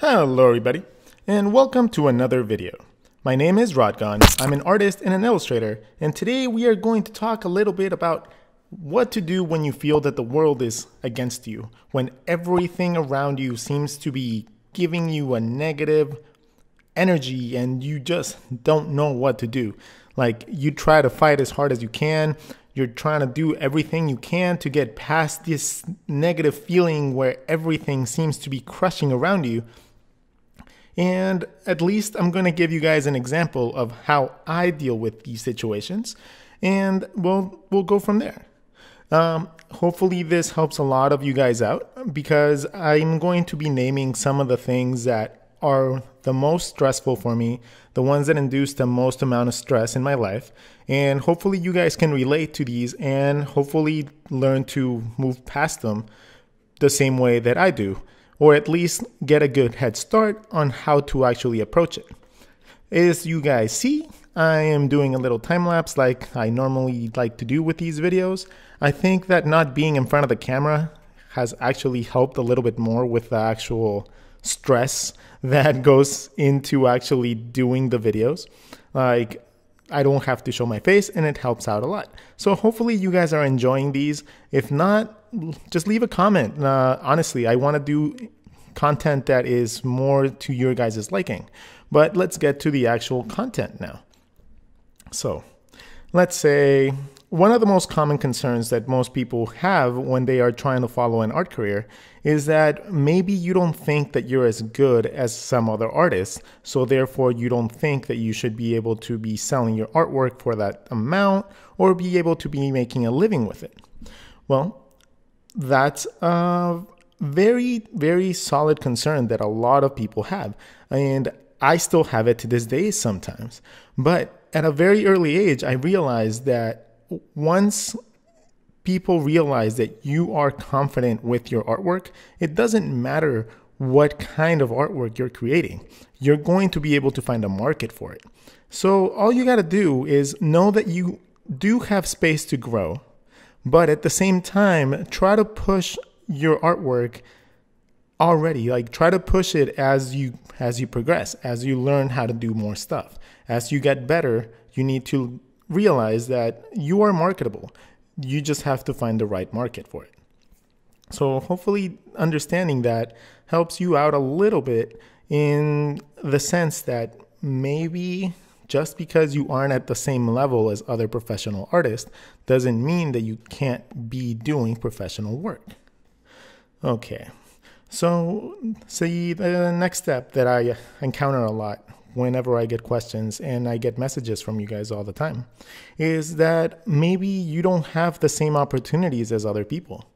Hello everybody, and welcome to another video. My name is Rodgon, I'm an artist and an illustrator, and today we are going to talk a little bit about what to do when you feel that the world is against you, when everything around you seems to be giving you a negative energy and you just don't know what to do. Like, you try to fight as hard as you can, you're trying to do everything you can to get past this negative feeling where everything seems to be crushing around you. And at least I'm going to give you guys an example of how I deal with these situations, and we'll go from there. Hopefully this helps a lot of you guys out, because I'm going to be naming some of the things that are the most stressful for me, the ones that induce the most amount of stress in my life, and hopefully you guys can relate to these and hopefully learn to move past them the same way that I do, or at least get a good head start on how to actually approach it. As you guys see, I am doing a little time lapse like I normally like to do with these videos. I think that not being in front of the camera has actually helped a little bit more with the actual stress that goes into actually doing the videos. Like, I don't have to show my face and it helps out a lot. So hopefully you guys are enjoying these. If not, just leave a comment. Honestly, I want to do content that is more to your guys' liking. But let's get to the actual content now. So let's say one of the most common concerns that most people have when they are trying to follow an art career is that maybe you don't think that you're as good as some other artists, so therefore you don't think that you should be able to be selling your artwork for that amount or be able to be making a living with it. Well, that's a very, very solid concern that a lot of people have, and I still have it to this day sometimes. But at a very early age, I realized that once people realize that you are confident with your artwork, it doesn't matter what kind of artwork you're creating. You're going to be able to find a market for it. So all you got to do is know that you do have space to grow, but at the same time, try to push your artwork already. Like, try to push it as you progress, as you learn how to do more stuff. As you get better, you need to realize that you are marketable. You just have to find the right market for it. So hopefully understanding that helps you out a little bit, in the sense that maybe just because you aren't at the same level as other professional artists doesn't mean that you can't be doing professional work. Okay, so see, the next step that I encounter a lot whenever I get questions and I get messages from you guys all the time is that maybe you don't have the same opportunities as other people.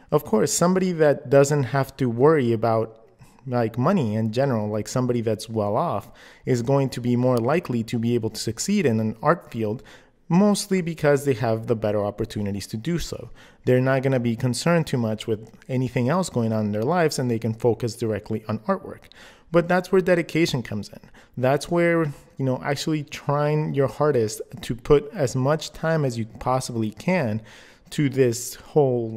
Of course, somebody that doesn't have to worry about like money in general, like somebody that's well off, is going to be more likely to be able to succeed in an art field, mostly because they have the better opportunities to do so. They're not going to be concerned too much with anything else going on in their lives, and they can focus directly on artwork. But that's where dedication comes in. That's where, actually trying your hardest to put as much time as you possibly can to this whole,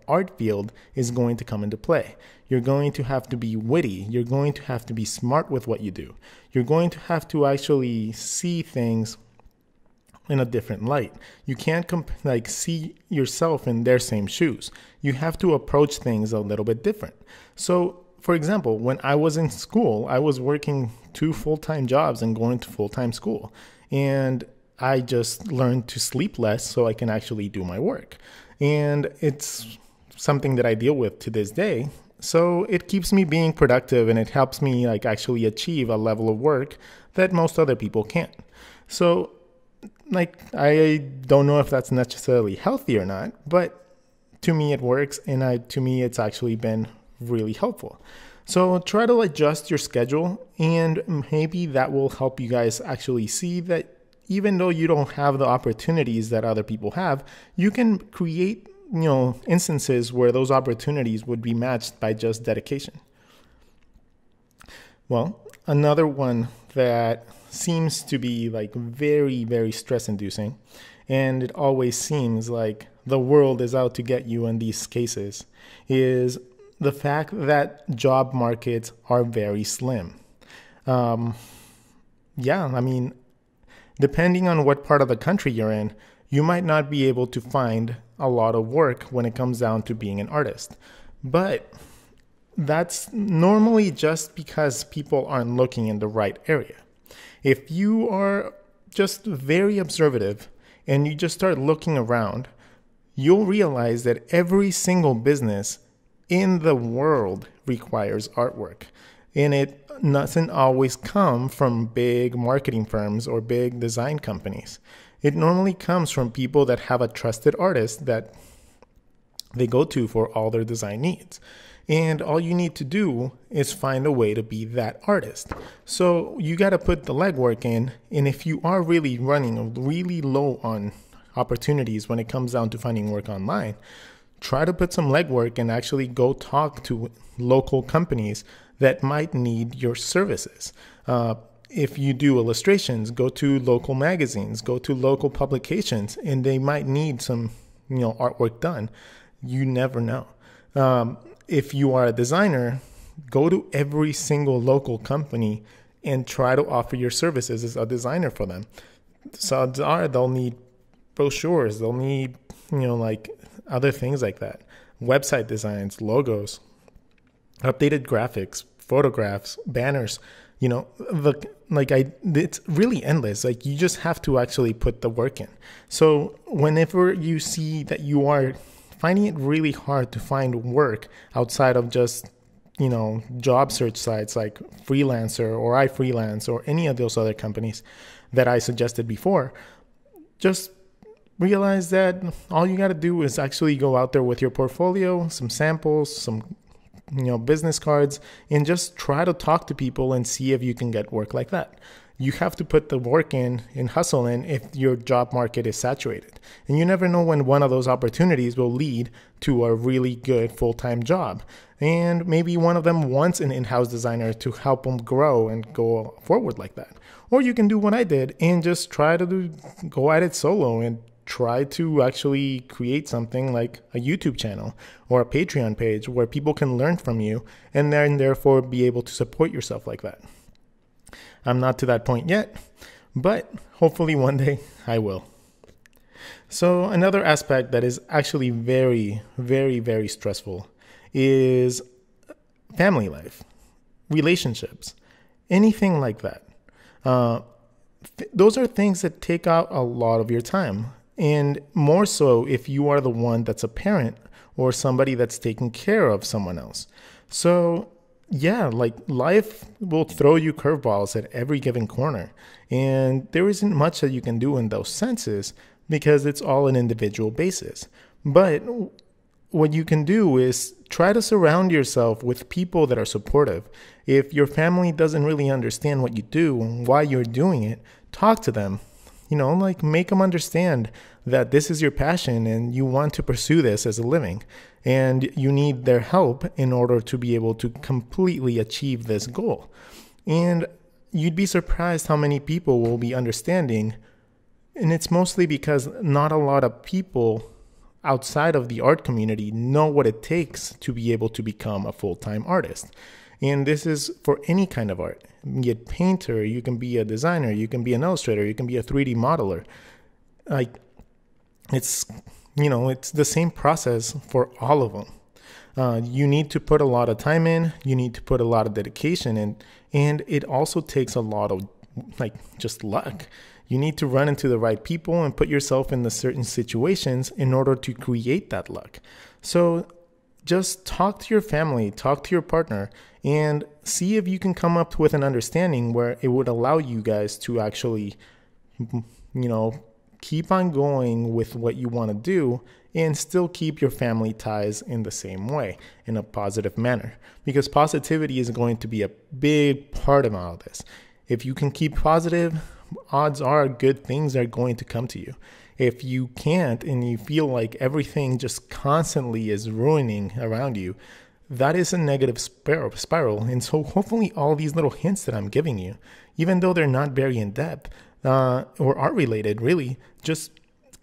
art field is going to come into play. You're going to have to be witty. You're going to have to be smart with what you do. You're going to have to actually see things in a different light. You can't see yourself in their same shoes. You have to approach things a little bit different. So, for example, when I was in school, I was working 2 full-time jobs and going to full-time school. And I just learned to sleep less so I can actually do my work. And it's something that I deal with to this day. So it keeps me being productive, and it helps me actually achieve a level of work that most other people can't. So I don't know if that's necessarily healthy or not, but to me it works, and to me it's actually been really helpful. So try to adjust your schedule, and maybe that will help you guys actually see that even though you don't have the opportunities that other people have, you can create, instances where those opportunities would be matched by just dedication. Well, another one that seems to be very, very stress inducing, and it always seems like the world is out to get you in these cases, is the fact that job markets are very slim. Um, yeah, I mean, depending on what part of the country you're in, you might not be able to find a lot of work when it comes down to being an artist. But that's normally just because people aren't looking in the right area. If you are just very observative and you just start looking around, you'll realize that every single business in the world requires artwork. And it doesn't always come from big marketing firms or big design companies. It normally comes from people that have a trusted artist that they go to for all their design needs. And all you need to do is find a way to be that artist. So you got to put the legwork in. And if you are really running really low on opportunities when it comes down to finding work online, try to put some legwork and actually go talk to local companies that might need your services. If you do illustrations, go to local magazines, go to local publications, and they might need some, artwork done. You never know. If you are a designer, go to every single local company and try to offer your services as a designer for them. So odds are they'll need brochures, they'll need, like other things like that. Website designs, logos, updated graphics, photographs, banners. It's really endless. Like, you just have to actually put the work in. So whenever you see that you are finding it really hard to find work outside of just, job search sites like Freelancer or iFreelance or any of those other companies that I suggested before, just realize that all you got to do is actually go out there with your portfolio, some samples, some business cards, and just try to talk to people and see if you can get work like that. You have to put the work in and hustle in if your job market is saturated. And you never know when one of those opportunities will lead to a really good full-time job. And maybe one of them wants an in-house designer to help them grow and go forward like that. Or you can do what I did and just try to go at it solo and try to actually create something like a YouTube channel or a Patreon page where people can learn from you and then therefore be able to support yourself like that. I'm not to that point yet, but hopefully one day I will. So another aspect that is actually very, very, very stressful is family life, relationships, anything like that. Those are things that take out a lot of your time. And more so if you are the one that's a parent or somebody that's taking care of someone else. So yeah, like life will throw you curveballs at every given corner. And there isn't much that you can do in those senses because it's all an individual basis. But what you can do is try to surround yourself with people that are supportive. If your family doesn't really understand what you do and why you're doing it, talk to them. Make them understand that this is your passion and you want to pursue this as a living and you need their help in order to be able to completely achieve this goal. And you'd be surprised how many people will be understanding. And it's mostly because not a lot of people outside of the art community know what it takes to be able to become a full-time artist. And this is for any kind of art. You can be a painter, you can be a designer, you can be an illustrator, you can be a 3D modeler. It's the same process for all of them. You need to put a lot of time in, you need to put a lot of dedication in, and it also takes a lot of just luck. You need to run into the right people and put yourself in the certain situations in order to create that luck. So just talk to your family, talk to your partner, and see if you can come up with an understanding where it would allow you guys to actually, keep on going with what you want to do and still keep your family ties in the same way, in a positive manner. Because positivity is going to be a big part of all of this. If you can keep positive, odds are good things are going to come to you. If you can't and you feel like everything just constantly is ruining around you, that is a negative spiral. And so hopefully all these little hints that I'm giving you, even though they're not very in depth or art related, really, just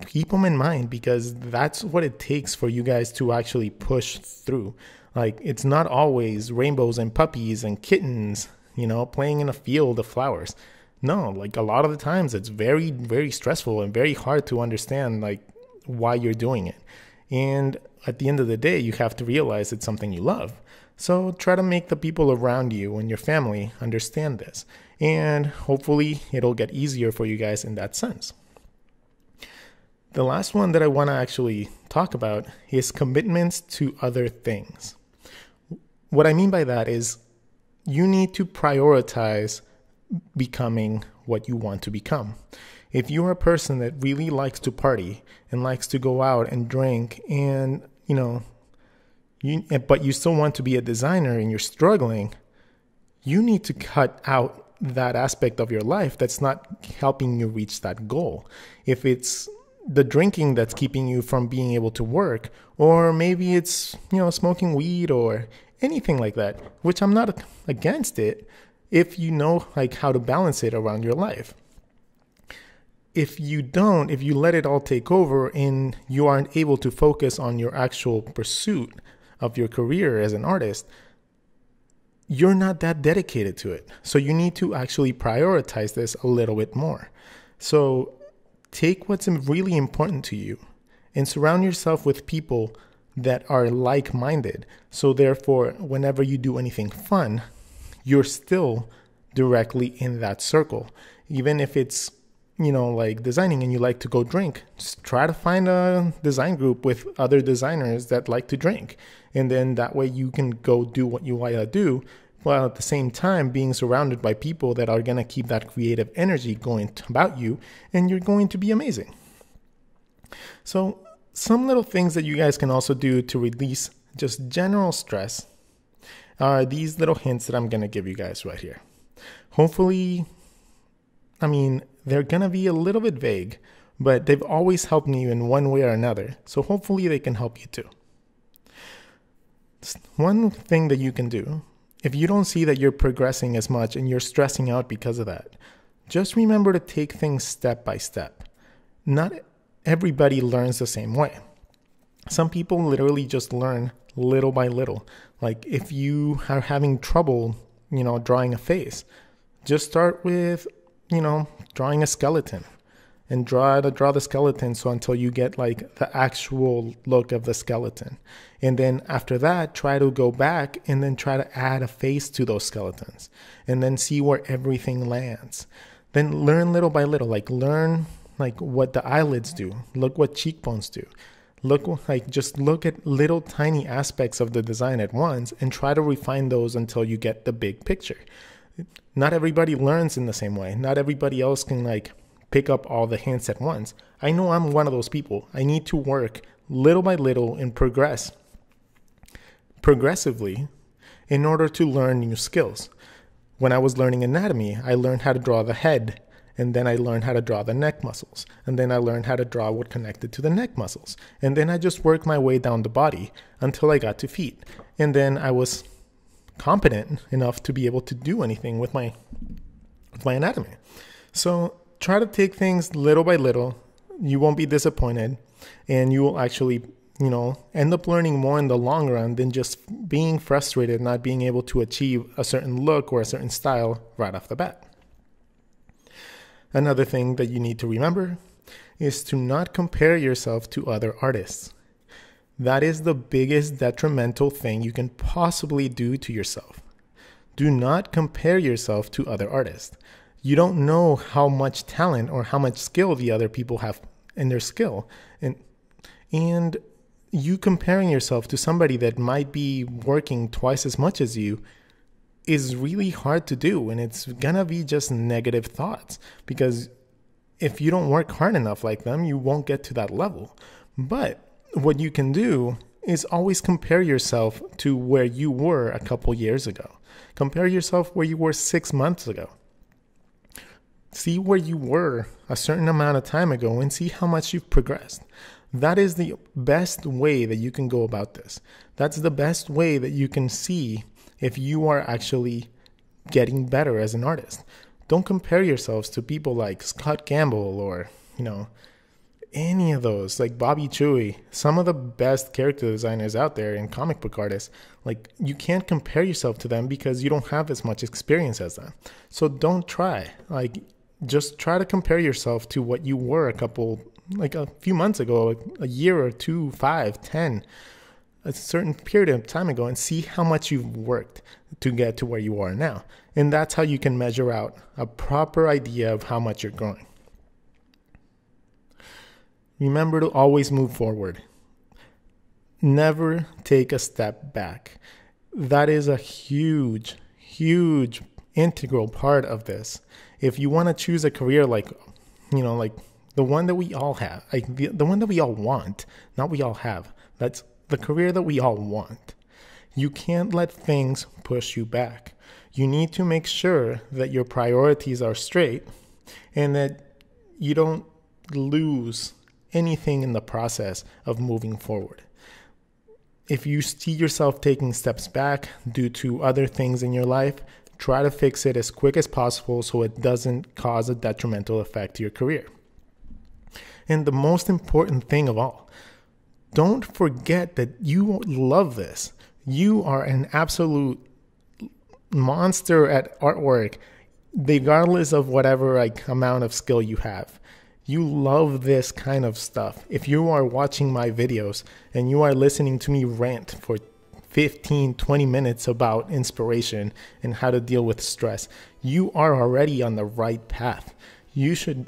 keep them in mind because that's what it takes for you guys to actually push through. Like, it's not always rainbows and puppies and kittens, playing in a field of flowers. No, like a lot of the times it's very, very stressful and very hard to understand like why you're doing it. And at the end of the day, you have to realize it's something you love. So try to make the people around you and your family understand this. And hopefully it'll get easier for you guys in that sense. The last one that I want to actually talk about is commitments to other things. What I mean by that is you need to prioritize becoming what you want to become. If you're a person that really likes to party and likes to go out and drink and, but you still want to be a designer and you're struggling, you need to cut out that aspect of your life that's not helping you reach that goal. If it's the drinking that's keeping you from being able to work, or maybe it's, smoking weed or anything like that, which I'm not against it, if you know like how to balance it around your life. If you let it all take over and you aren't able to focus on your actual pursuit of your career as an artist, you're not that dedicated to it. So you need to actually prioritize this a little bit more. So take what's really important to you and surround yourself with people that are like-minded. So therefore, whenever you do anything fun, you're still directly in that circle. Even if it's, like designing and you like to go drink, just try to find a design group with other designers that like to drink. And then that way you can go do what you want to do, while at the same time being surrounded by people that are going to keep that creative energy going about you, and you're going to be amazing. So some little things that you guys can also do to release just general stress are these little hints that I'm going to give you guys right here. Hopefully, they're going to be a little bit vague, but they've always helped me in one way or another. So hopefully they can help you too. One thing that you can do, if you don't see that you're progressing as much and you're stressing out because of that, just remember to take things step by step. Not everybody learns the same way. Some people literally just learn little by little. Like if you are having trouble, drawing a face, just start with, drawing a skeleton and draw the skeleton so until you get like the actual look of the skeleton. And then after that, try to go back and then try to add a face to those skeletons and then see where everything lands. Then learn little by little, learn what the eyelids do. Look what cheekbones do. Just look at little tiny aspects of the design at once and try to refine those until you get the big picture. Not everybody learns in the same way. Not everybody else can pick up all the hints at once. I know I'm one of those people. I need to work little by little and progressively in order to learn new skills. When I was learning anatomy, I learned how to draw the head, and then I learned how to draw the neck muscles, and then I learned how to draw what connected to the neck muscles, and then I just worked my way down the body until I got to feet, and then I was competent enough to be able to do anything with my anatomy. So try to take things little by little. You won't be disappointed, and you will actually end up learning more in the long run than just being frustrated, not being able to achieve a certain look or a certain style right off the bat. Another thing that you need to remember is to not compare yourself to other artists. That is the biggest detrimental thing you can possibly do to yourself. Do not compare yourself to other artists. You don't know how much talent or how much skill the other people have in their skill. And you comparing yourself to somebody that might be working twice as much as you is really hard to do. And it's gonna be just negative thoughts, because if you don't work hard enough like them, you won't get to that level. But what you can do is always compare yourself to where you were a couple years ago. Compare yourself where you were 6 months ago. See where you were a certain amount of time ago and see how much you've progressed. That is the best way that you can go about this. That's the best way that you can see if you are actually getting better as an artist. Don't compare yourselves to people like Scott Campbell or, any of those, like Bobby Chewy, some of the best character designers out there and comic book artists, like you can't compare yourself to them because you don't have as much experience as them. So don't try. Like just try to compare yourself to what you were a few months ago, like a year or 2, 5, 10, a certain period of time ago, and see how much you've worked to get to where you are now. And that's how you can measure out a proper idea of how much you're growing. Remember to always move forward. Never take a step back. That is a huge, huge integral part of this. If you want to choose a career like the one that we all have, like the one that we all want, not we all have, that's the career that we all want. You can't let things push you back. You need to make sure that your priorities are straight and that you don't lose anything in the process of moving forward. If you see yourself taking steps back due to other things in your life, try to fix it as quick as possible so it doesn't cause a detrimental effect to your career. And the most important thing of all, don't forget that you love this. You are an absolute monster at artwork, regardless of whatever amount of skill you have. You love this kind of stuff. If you are watching my videos and you are listening to me rant for 15, 20 minutes about inspiration and how to deal with stress, you are already on the right path. You should,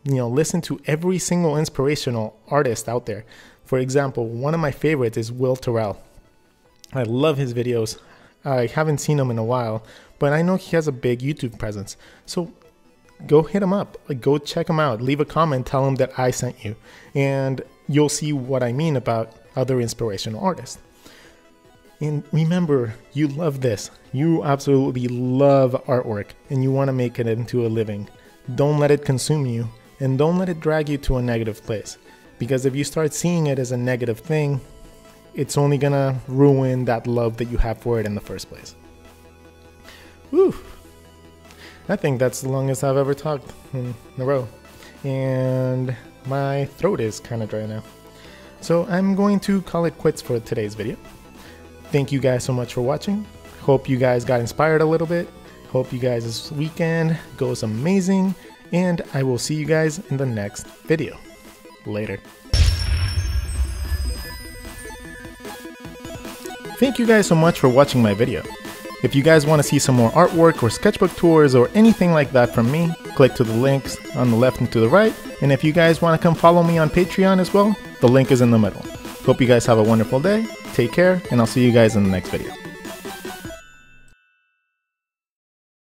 listen to every single inspirational artist out there. For example, one of my favorites is Will Terrell. I love his videos. I haven't seen him in a while, but I know he has a big YouTube presence. So go hit him up, go check him out, leave a comment, tell him that I sent you, and you'll see what I mean about other inspirational artists. And remember, you love this. You absolutely love artwork and you want to make it into a living. Don't let it consume you and don't let it drag you to a negative place. Because if you start seeing it as a negative thing, it's only gonna ruin that love that you have for it in the first place. Whew. I think that's the longest I've ever talked in a row. And my throat is kind of dry now. So I'm going to call it quits for today's video. Thank you guys so much for watching. Hope you guys got inspired a little bit. Hope you guys this weekend goes amazing. And I will see you guys in the next video. Later. Thank you guys so much for watching my video. If you guys want to see some more artwork or sketchbook tours or anything like that from me, click to the links on the left and to the right. And if you guys want to come follow me on Patreon as well, the link is in the middle. Hope you guys have a wonderful day, take care, and I'll see you guys in the next video.